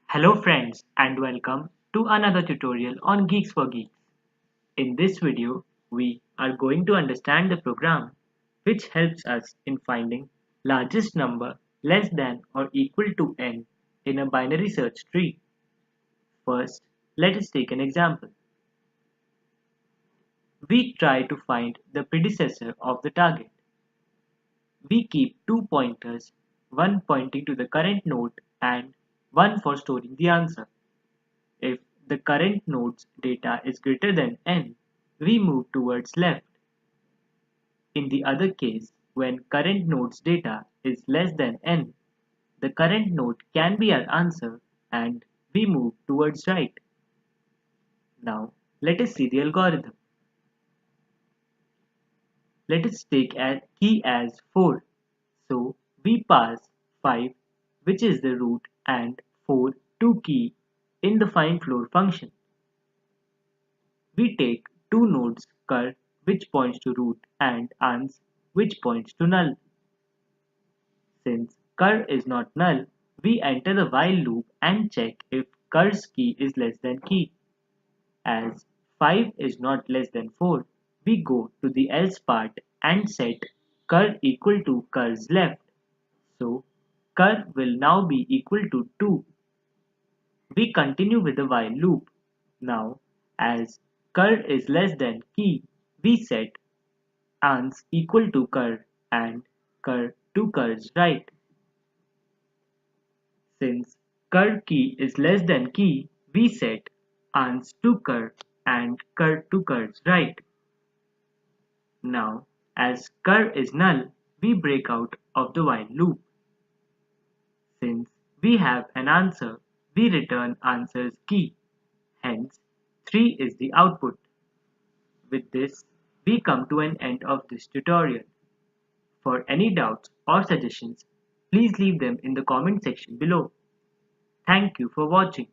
Hello friends and welcome to another tutorial on Geeks for Geeks. In this video, we are going to understand the program which helps us in finding largest number less than or equal to n in a binary search tree. First, let us take an example. We try to find the predecessor of the target. We keep two pointers, one pointing to the current node and one for storing the answer. If the current node's data is greater than n, we move towards left. In the other case, when current node's data is less than n, the current node can be our answer and we move towards right. Now, let us see the algorithm. Let us take a key as 4. So, we pass 5, which is the root, and 4 to key in the find floor function. We take two nodes cur which points to root and ans which points to null. Since cur is not null, we enter the while loop and check if cur's key is less than key. As 5 is not less than 4, we go to the else part and set cur equal to cur's left. So cur will now be equal to 2. We continue with the while loop. Now, as cur is less than key, we set ans equal to cur and cur to cur's right. Since cur key is less than key, we set ans to cur and cur to cur's right. Now, as cur is null, we break out of the while loop. Since we have an answer, we return answer's key. Hence, 3 is the output. With this, we come to an end of this tutorial. For any doubts or suggestions, please leave them in the comment section below. Thank you for watching.